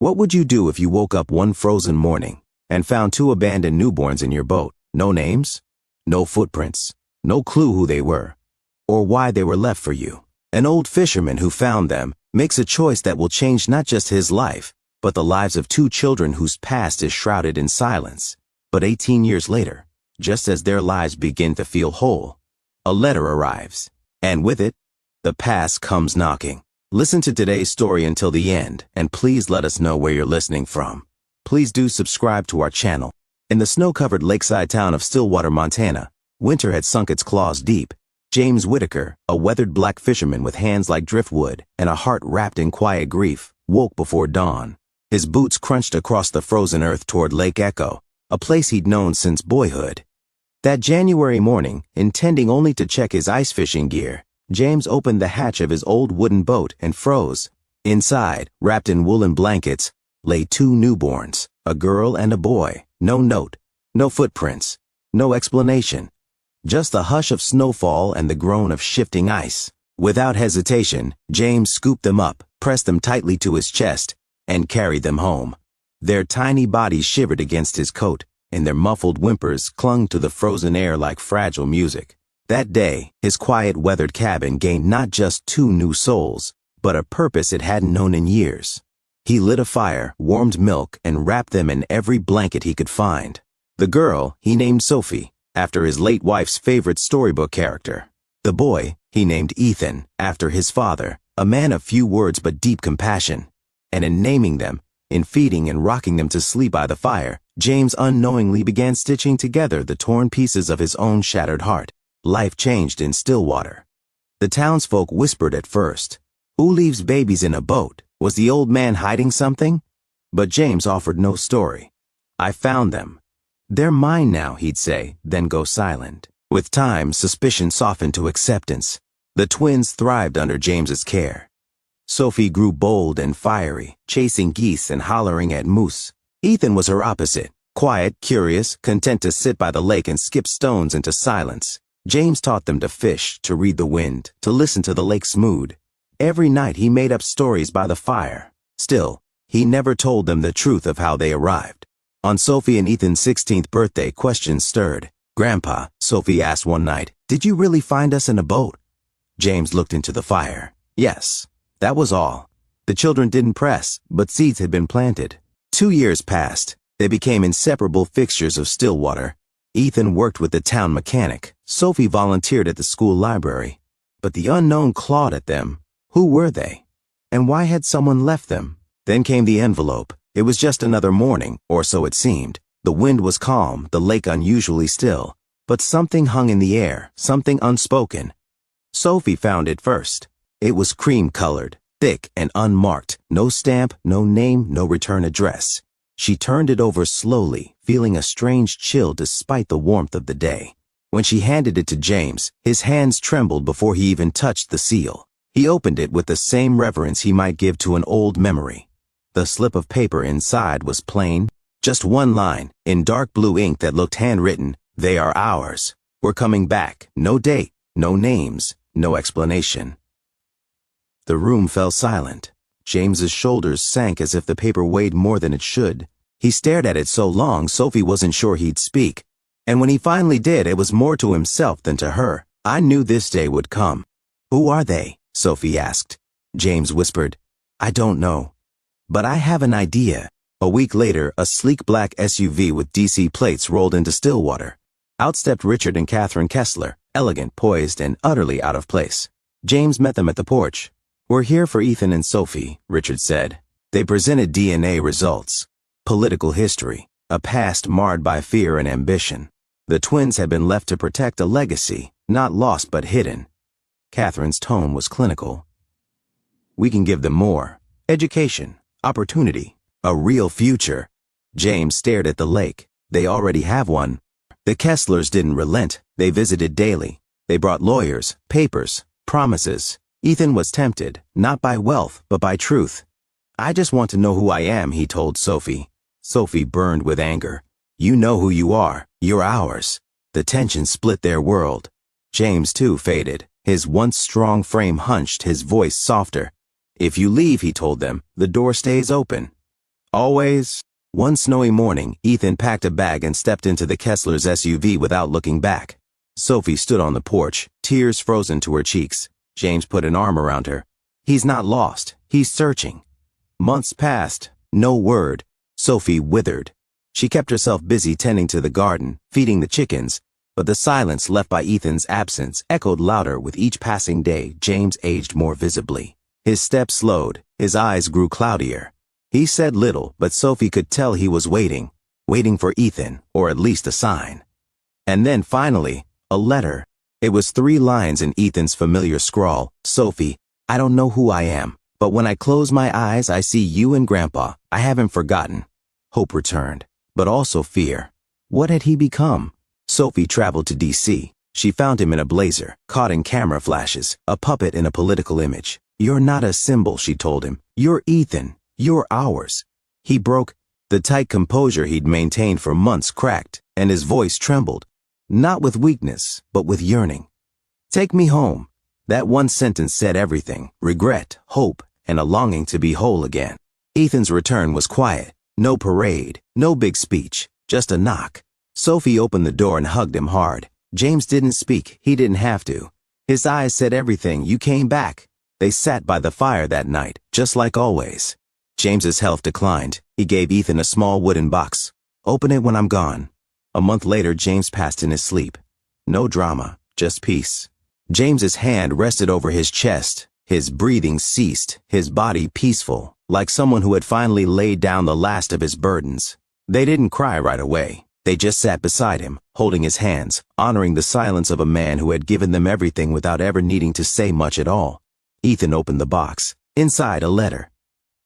What would you do if you woke up one frozen morning and found two abandoned newborns in your boat? No names, no footprints, no clue who they were, or why they were left for you. An old fisherman who found them makes a choice that will change not just his life, but the lives of two children whose past is shrouded in silence. But 18 years later, just as their lives begin to feel whole, a letter arrives, and with it, the past comes knocking. Listen to today's story until the end, and please let us know where you're listening from. Please do subscribe to our channel. In the snow-covered lakeside town of Stillwater, Montana, winter had sunk its claws deep. James Whitaker, a weathered black fisherman with hands like driftwood and a heart wrapped in quiet grief, woke before dawn. His boots crunched across the frozen earth toward Lake Echo, a place he'd known since boyhood. That January morning, intending only to check his ice fishing gear, James opened the hatch of his old wooden boat and froze. Inside, wrapped in woolen blankets, lay two newborns, a girl and a boy. No note, no footprints, no explanation. Just the hush of snowfall and the groan of shifting ice. Without hesitation, James scooped them up, pressed them tightly to his chest, and carried them home. Their tiny bodies shivered against his coat, and their muffled whimpers clung to the frozen air like fragile music. That day, his quiet, weathered cabin gained not just two new souls, but a purpose it hadn't known in years. He lit a fire, warmed milk, and wrapped them in every blanket he could find. The girl he named Sophie, after his late wife's favorite storybook character. The boy he named Ethan, after his father, a man of few words but deep compassion. And in naming them, in feeding and rocking them to sleep by the fire, James unknowingly began stitching together the torn pieces of his own shattered heart. Life changed in Stillwater. The townsfolk whispered at first, "Who leaves babies in a boat? Was the old man hiding something?" But James offered no story. "I found them. They're mine now," he'd say, then go silent. With time, suspicion softened to acceptance. The twins thrived under James's care. Sophie grew bold and fiery, chasing geese and hollering at moose. Ethan was her opposite, quiet, curious, content to sit by the lake and skip stones into silence. James taught them to fish, to read the wind, to listen to the lake's mood. Every night he made up stories by the fire. Still, he never told them the truth of how they arrived. On Sophie and Ethan's 16th birthday, questions stirred. "Grandpa," Sophie asked one night, "did you really find us in a boat?" James looked into the fire. Yes, that was all. The children didn't press, but seeds had been planted. 2 years passed. They became inseparable fixtures of Stillwater. Ethan worked with the town mechanic. Sophie volunteered at the school library. But the unknown clawed at them. Who were they? And why had someone left them? Then came the envelope. It was just another morning, or so it seemed. The wind was calm, the lake unusually still. But something hung in the air, something unspoken. Sophie found it first. It was cream-colored, thick and unmarked. No stamp, no name, no return address. She turned it over slowly, feeling a strange chill despite the warmth of the day. When she handed it to James, his hands trembled before he even touched the seal. He opened it with the same reverence he might give to an old memory. The slip of paper inside was plain, just one line, in dark blue ink that looked handwritten. "They are ours. We're coming back." No date, no names, no explanation. The room fell silent. James's shoulders sank as if the paper weighed more than it should. He stared at it so long Sophie wasn't sure he'd speak. And when he finally did, it was more to himself than to her. "I knew this day would come." "Who are they?" Sophie asked. James whispered, "I don't know. But I have an idea." A week later, a sleek black SUV with DC plates rolled into Stillwater. Out stepped Richard and Catherine Kessler, elegant, poised, and utterly out of place. James met them at the porch. "We're here for Ethan and Sophie," Richard said. They presented DNA results. Political history, a past marred by fear and ambition. The twins had been left to protect a legacy, not lost but hidden. Catherine's tone was clinical. "We can give them more. Education, opportunity, a real future." James stared at the lake. They already have one. The Kesslers didn't relent. They visited daily. They brought lawyers, papers, promises. Ethan was tempted, not by wealth, but by truth. "I just want to know who I am," he told Sophie. Sophie burned with anger. "You know who you are. You're ours." The tension split their world. James, too, faded. His once strong frame hunched, his voice softer. "If you leave," he told them, "the door stays open." Always. One snowy morning, Ethan packed a bag and stepped into the Kessler's SUV without looking back. Sophie stood on the porch, tears frozen to her cheeks. James put an arm around her. He's not lost. He's searching. Months passed. No word. Sophie withered. She kept herself busy tending to the garden, feeding the chickens, but the silence left by Ethan's absence echoed louder with each passing day. James aged more visibly. His steps slowed. His eyes grew cloudier. He said little, but Sophie could tell he was waiting for Ethan, or at least a sign. And then finally, a letter. It was 3 lines in Ethan's familiar scrawl. Sophie, I don't know who I am, but when I close my eyes, I see you and Grandpa. I haven't forgotten. Hope returned, but also fear. What had he become? Sophie traveled to D.C. She found him in a blazer, caught in camera flashes, a puppet in a political image. You're not a symbol, she told him. You're Ethan. You're ours. He broke. The tight composure he'd maintained for months cracked, and his voice trembled. Not with weakness, but with yearning. Take me home. That one sentence said everything. Regret, hope, and a longing to be whole again. Ethan's return was quiet. No parade, no big speech, just a knock. Sophie opened the door and hugged him hard. James didn't speak. He didn't have to. His eyes said everything. You came back. They sat by the fire that night, just like always. James's health declined. He gave Ethan a small wooden box. Open it when I'm gone. A month later, James passed in his sleep. No drama, just peace. James's hand rested over his chest. His breathing ceased, his body peaceful, like someone who had finally laid down the last of his burdens. They didn't cry right away. They just sat beside him, holding his hands, honoring the silence of a man who had given them everything without ever needing to say much at all. Ethan opened the box. Inside, a letter.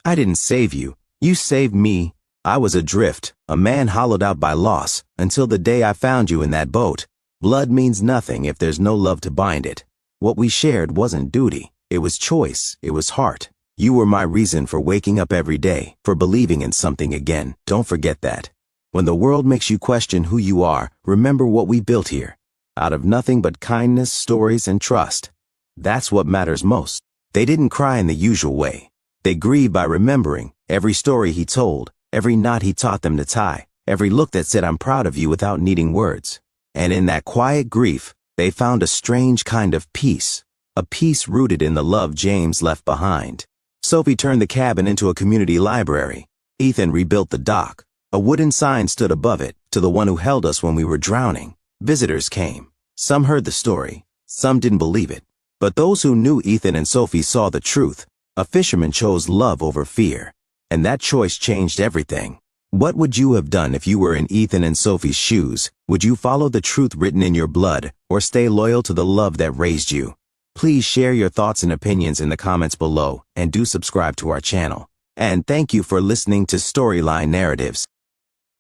I didn't save you. You saved me. I was adrift, a man hollowed out by loss, until the day I found you in that boat. Blood means nothing if there's no love to bind it. What we shared wasn't duty. It was choice. It was heart. You were my reason for waking up every day, for believing in something again. Don't forget that. When the world makes you question who you are, remember what we built here. Out of nothing but kindness, stories, and trust. That's what matters most. They didn't cry in the usual way. They grieved by remembering every story he told, every knot he taught them to tie, every look that said I'm proud of you without needing words. And in that quiet grief, they found a strange kind of peace, a peace rooted in the love James left behind. Sophie turned the cabin into a community library. Ethan rebuilt the dock. A wooden sign stood above it, to the one who held us when we were drowning. Visitors came. Some heard the story. Some didn't believe it. But those who knew Ethan and Sophie saw the truth. A fisherman chose love over fear. And that choice changed everything. What would you have done if you were in Ethan and Sophie's shoes? Would you follow the truth written in your blood, or stay loyal to the love that raised you? Please share your thoughts and opinions in the comments below, and do subscribe to our channel. And thank you for listening to Storyline Narratives.